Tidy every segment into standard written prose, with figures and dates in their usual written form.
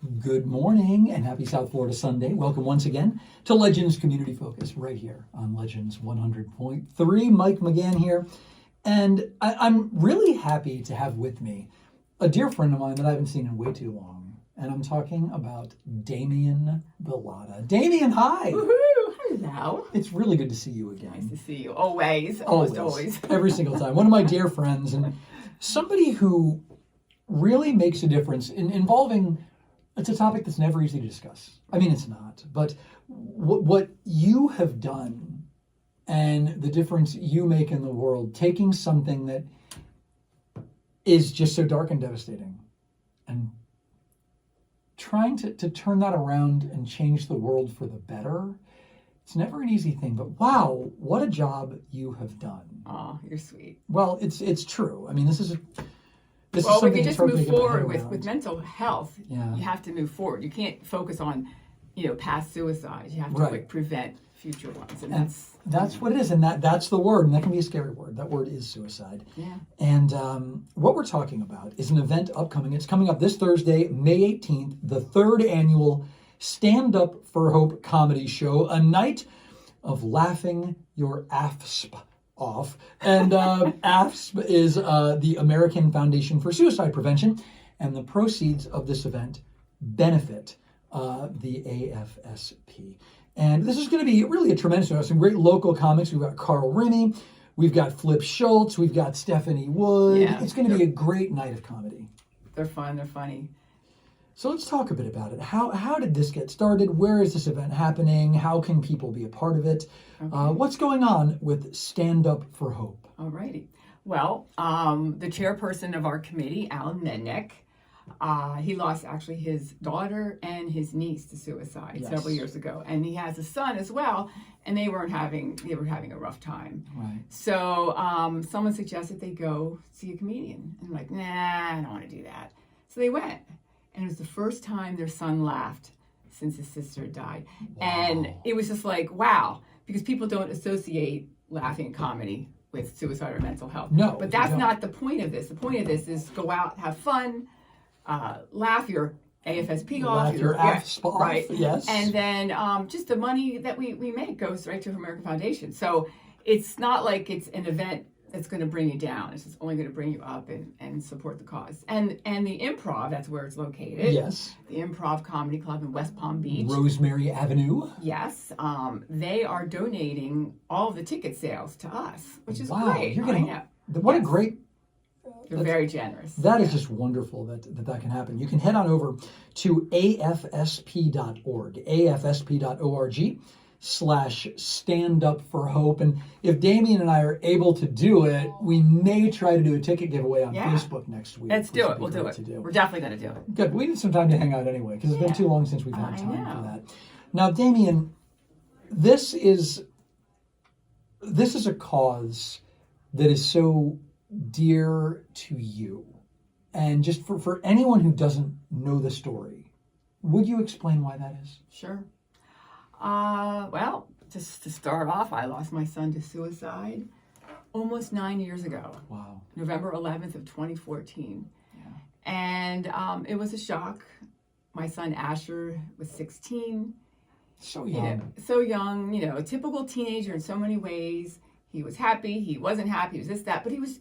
Good morning and happy South Florida Sunday. Welcome once again to Legends Community Focus right here on Legends 100.3. Mike McGann here. And I'm really happy to have with me a dear friend of mine that I haven't seen in way too long. And I'm talking about Damiann Bilotta. Damiann, hi. Woohoo! Hello. It's really good to see you again. Nice to see you. Always. Almost always. Every single time. One of my dear friends and somebody who really makes a difference in involving. It's a topic that's never easy to discuss. I mean, it's not. But what you have done and the difference you make in the world, taking something that is just so dark and devastating and trying to turn that around and change the world for the better, it's never an easy thing. But wow, what a job you have done. Oh, you're sweet. Well, it's true. I mean, this is when you just move forward with mental health, yeah. You have to move forward. You can't focus on, past suicides. You have to prevent future ones, and that's what it is. And that's the word, and that can be a scary word. That word is suicide. Yeah. And what we're talking about is an event upcoming. It's coming up this Thursday, May 18th, the third annual Stand Up for Hope comedy show, a night of laughing your AFSP off. And AFSP is the American Foundation for Suicide Prevention, and the proceeds of this event benefit the AFSP. And this is going to be really a tremendous show. Some great local comics. We've got Carl Rimmy, we've got Flip Schultz, we've got Stephanie Wood. Yeah, it's going to be a great night of comedy. They're fun. They're funny. So let's talk a bit about it. How did this get started? Where is this event happening? How can people be a part of it? Okay. What's going on with Stand Up for Hope? Alrighty. Well, the chairperson of our committee, Alan Mednick, he lost actually his daughter and his niece to suicide several years ago, and he has a son as well. And they were having a rough time. Right. So someone suggested they go see a comedian, and I'm like, nah, I don't want to do that. So they went. And it was the first time their son laughed since his sister died. Wow. And it was just like, wow, because people don't associate laughing and comedy with suicide or mental health. No. But that's not the point of this. The point of this is go out, have fun, laugh your AFSP off. Laugh your AFSP off, right. Yes. And then just the money that we make goes right to American Foundation. So it's not like it's an event that's going to bring you down. It's just only going to bring you up and support the cause. And the Improv, that's where it's located. Yes. The Improv Comedy Club in West Palm Beach. Rosemary Avenue. Yes. They are donating all of the ticket sales to us, which is great. You're getting, what a great... They're very generous. That is just wonderful that can happen. You can head on over to afsp.org, afsp.org/stand up for hope. And if Damiann and I are able to do it, we may try to do a ticket giveaway on Facebook next week. Let's do it. We'll do it. We're definitely going to do it. Good. We need some time to hang out anyway, because it's been too long since we've had time for that. Now, Damiann, this is a cause that is so dear to you. And just for anyone who doesn't know the story, would you explain why that is? Sure. Well, just to start off, I lost my son to suicide almost 9 years ago. Wow. November 11th of 2014. Yeah. And it was a shock. My son Asher was 16. So young. So young, a typical teenager in so many ways. He was happy, he wasn't happy, he was this, that, but he was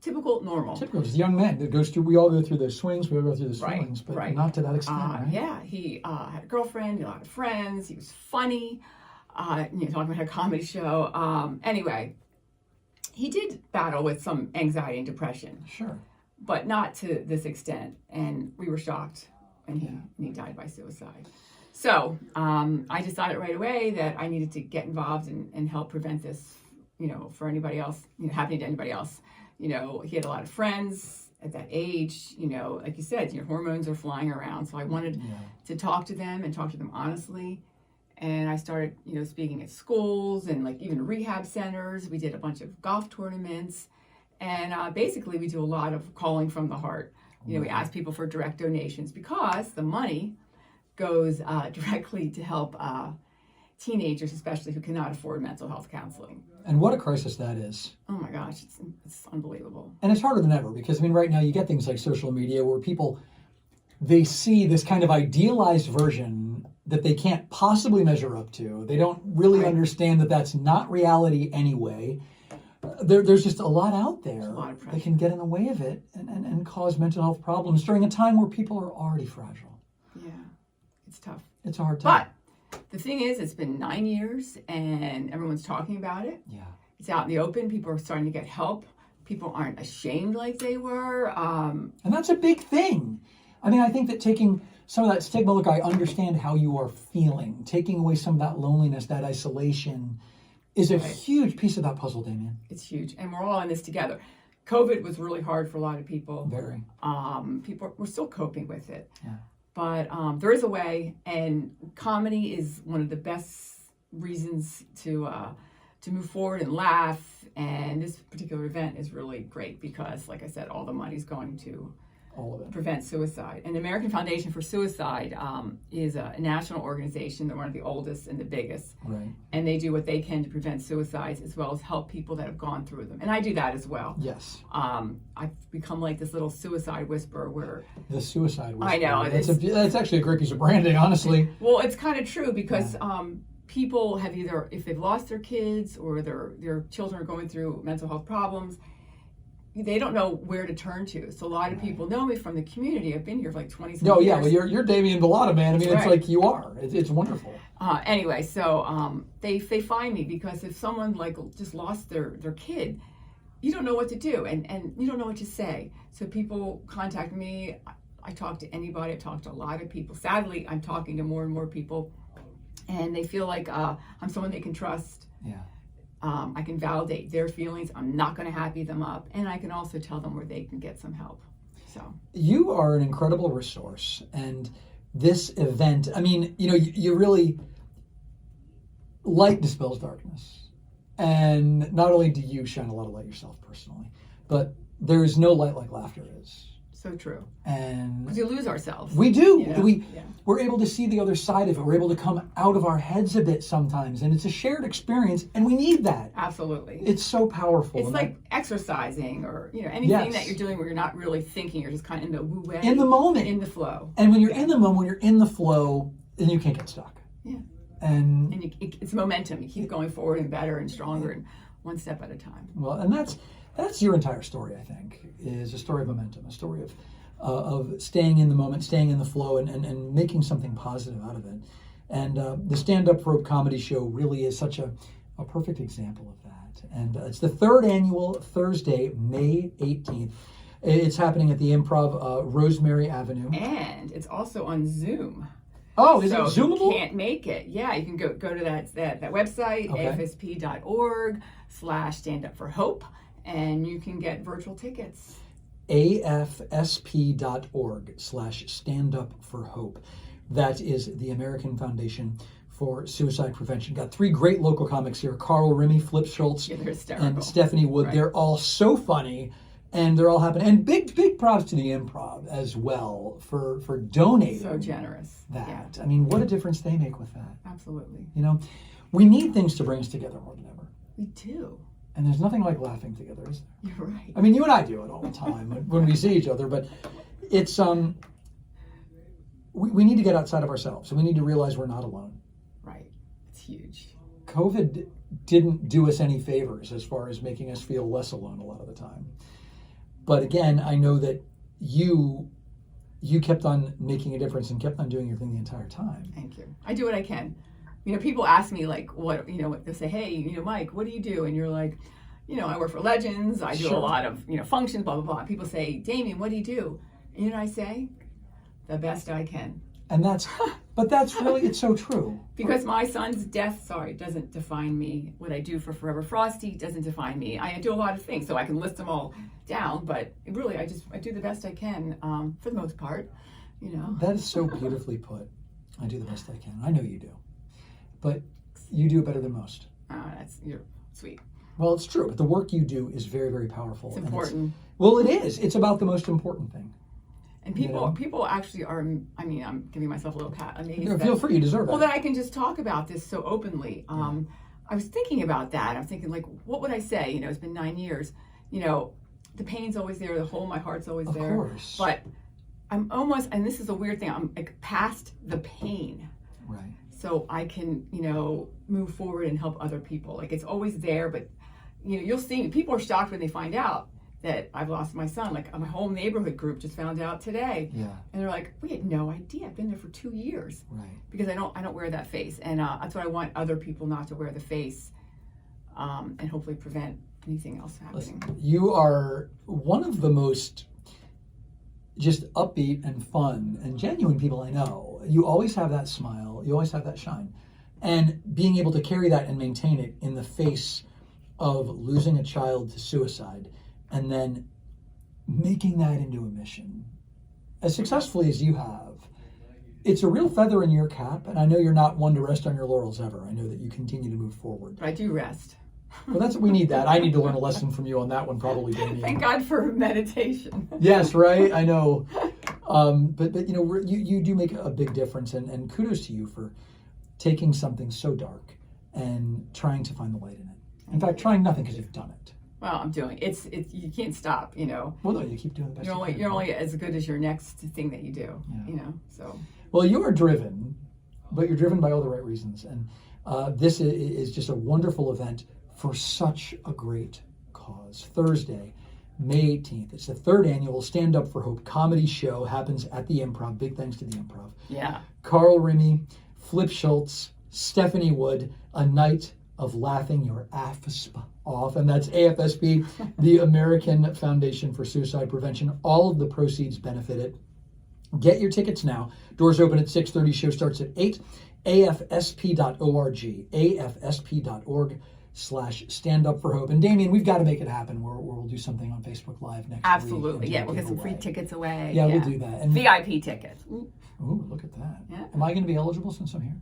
typical normal. Typical, just a young man that goes through, we all go through those swings, but not to that extent, right? Yeah, he had a girlfriend, a lot of friends, he was funny, talking about a comedy show. Anyway, he did battle with some anxiety and depression. Sure. But not to this extent, and we were shocked when he died by suicide. So I decided right away that I needed to get involved and help prevent this for anybody else, happening to anybody else. He had a lot of friends at that age, like you said, hormones are flying around. So I wanted to talk to them and talk to them honestly. And I started, speaking at schools and even rehab centers. We did a bunch of golf tournaments. And basically we do a lot of calling from the heart. We ask people for direct donations because the money goes directly to help teenagers, especially who cannot afford mental health counseling. And what a crisis that is. Oh my gosh, it's unbelievable. And it's harder than ever because, right now you get things like social media where people, they see this kind of idealized version that they can't possibly measure up to. They don't really Right. understand that that's not reality anyway. There's just a lot out there a lot of that pressure. can get in the way of it and cause mental health problems during a time where people are already fragile. Yeah, it's tough. It's a hard time. But the thing is, it's been 9 years and everyone's talking about it. Yeah. It's out in the open. People are starting to get help. People aren't ashamed like they were. And that's a big thing. I mean, I think that taking some of that stigma, look, I understand how you are feeling, taking away some of that loneliness, that isolation, is a Right. huge piece of that puzzle, Damiann. It's huge. And we're all in this together. COVID was really hard for a lot of people. Very. People we're still coping with it. Yeah. But there is a way, and comedy is one of the best reasons to move forward and laugh. And this particular event is really great because, like I said, all the money's going to All of it. prevent suicide. And the American Foundation for Suicide is a national organization. They're one of the oldest and the biggest. Right. And they do what they can to prevent suicides as well as help people that have gone through them. And I do that as well. Yes. I've become like this little suicide whisperer where, The suicide whisperer. I know, That's actually a great piece of branding, honestly. well, it's kind of true because people have either, if they've lost their kids or their children are going through mental health problems, they don't know where to turn to. So a lot of people know me from the community. I've been here for like 20 No, years. yeah, well, you're Damiann Bilotta, man. I mean, it's Right. like you are. It's wonderful. Anyway, so they find me because if someone like just lost their kid, you don't know what to do and you don't know what to say. So people contact me. I talk to anybody. I talk to a lot of people. Sadly, I'm talking to more and more people, and they feel like I'm someone they can trust. Yeah. I can validate their feelings. I'm not going to happy them up, and I can also tell them where they can get some help. So You are an incredible resource, and this event, I mean, you really, light dispels darkness. And not only do you shine a lot of light yourself personally, but there is no light like laughter is. so true. And Because we lose ourselves. we do. You know? We're able to see the other side of it. We're able to come out of our heads a bit sometimes, and it's a shared experience, and we need that. Absolutely. It's so powerful. It's and like exercising or anything Yes. that you're doing where you're not really thinking. You're just kind of in the woo way. in the moment. In the flow. And when you're Yeah. in the moment, when you're in the flow, then you can't get stuck. Yeah. And And it's momentum. You keep going forward and better and stronger and one step at a time. well, and that's your entire story. I think is a story of momentum, a story of staying in the moment, staying in the flow, and making something positive out of it. And the Stand Up for Hope comedy show really is such a perfect example of that. And it's the third annual, Thursday, May 18th. It's happening at the Improv, Rosemary Avenue. And it's also on Zoom. Oh, is So it if you Zoomable? can't make it, yeah, you can go to that website, Okay. afsp.org/standupforhope, and you can get virtual tickets. afsp.org/standupforhope. That is the American Foundation for Suicide Prevention. Got three great local comics here: Carl Rimmy, Flip Schultz, Yeah, they're hysterical. and Stephanie Wood. Right. They're all so funny, and they're all happening. And big props to the Improv as well for donating So generous. that. Yeah, I mean, what a difference they make with that. absolutely. We need things to bring us together more than ever. We do. And there's nothing like laughing together, is there? You're right. I mean, you and I do it all the time when we see each other, but it's we need to get outside of ourselves, and we need to realize we're not alone. Right. It's huge. COVID didn't do us any favors as far as making us feel less alone a lot of the time. But again, I know that you kept on making a difference and kept on doing your thing the entire time. Thank you. I do what I can. People ask me like, what they say, hey, Mike, what do you do? And you're like, I work for Legends. I do Sure. a lot of, functions, blah, blah, blah. People say, Damiann, what do you do? And I say, the best I can. And that's really, it's so true. Because my son's death, doesn't define me. What I do for Forever Frosty doesn't define me. I do a lot of things, so I can list them all down, but really, I do the best I can for the most part, That is so beautifully put. I do the best I can. I know you do. But you do it better than most. You're sweet. Well, it's true, but the work you do is very, very powerful. It's and important. Well, it is. It's about the most important thing. And people actually are, I'm giving myself a little pat. Feel free, you deserve Well, it. that I can just talk about this so openly. I was thinking about that. I'm thinking, like, what would I say? It's been 9 years. The pain's always there. The hole in my heart's always Of there. course. But I'm almost, and this is a weird thing, I'm like past the pain. Right. So I can, move forward and help other people. Like, it's always there, but, you'll see, people are shocked when they find out that I've lost my son. Like, my whole neighborhood group just found out today. Yeah. And they're like, we had no idea. I've been there for 2 years. Right. Because I don't wear that face. And that's what I want other people not to wear the face, and hopefully prevent anything else happening. Listen, you are one of the most just upbeat and fun and genuine people I know. You always have that smile. You always have that shine. And being able to carry that and maintain it in the face of losing a child to suicide and then making that into a mission as successfully as you have, it's a real feather in your cap. And I know you're not one to rest on your laurels ever. I know that you continue to move forward. But I do rest. Well, we need that. I need to learn a lesson from you on that one, probably, Damiann. Thank God for meditation. Yes, right. I know. But you do make a big difference, and kudos to you for taking something so dark and trying to find the light in it. In fact, trying nothing because you've done it. Well, I'm doing it's you can't stop. Well, no, you keep doing the best. You're only as good as your next thing that you do. Yeah. So. Well, you are driven, but you're driven by all the right reasons, and this is just a wonderful event for such a great cause. Thursday, May 18th. It's the third annual Stand Up for Hope comedy show. Happens at the Improv. Big thanks to the Improv. Yeah. Carl Remy, Flip Schultz, Stephanie Wood, a night of laughing your AFSP off. And that's AFSP, the American Foundation for Suicide Prevention. All of the proceeds benefit it. Get your tickets now. Doors open at 6:30. Show starts at 8. AFSP.org. AFSP.org/Stand Up for Hope. And Damiann, we've got to make it happen. We'll do something on Facebook Live next week. Absolutely. Yeah, we'll get some free tickets away. Yeah, we'll do that. And VIP tickets. Ooh, look at that. Yeah. Am I going to be eligible since I'm here?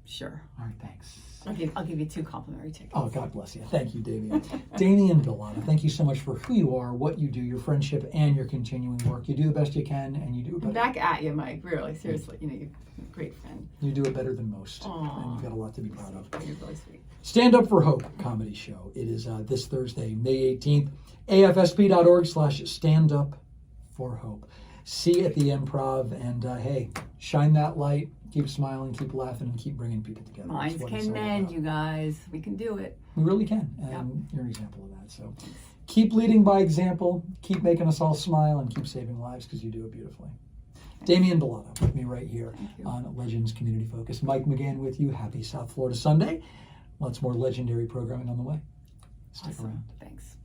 Sure. All right, thanks. I'll give you 2 complimentary tickets. Oh, God bless you. Thank you, Damiann. Damiann Bilotta, thank you so much for who you are, what you do, your friendship, and your continuing work. You do the best you can, and you do it better. Back at you, Mike. Really, seriously. You're a great friend. You do it better than most. Aww. And you've got a lot to be proud of. You're really sweet. Stand Up for Hope comedy show. It is this Thursday, May 18th. AFSP.org/Stand Up for Hope. See you at the Improv, and hey, shine that light. Keep smiling, keep laughing, and keep bringing people together. Minds can mend, you guys. We can do it. We really can, and you're an example of that. So keep leading by example, keep making us all smile, and keep saving lives because you do it beautifully. Damiann Bilotta with me right here on Legends Community Focus. Mike McGann with you. Happy South Florida Sunday. Lots more legendary programming on the way. Stick around. Thanks.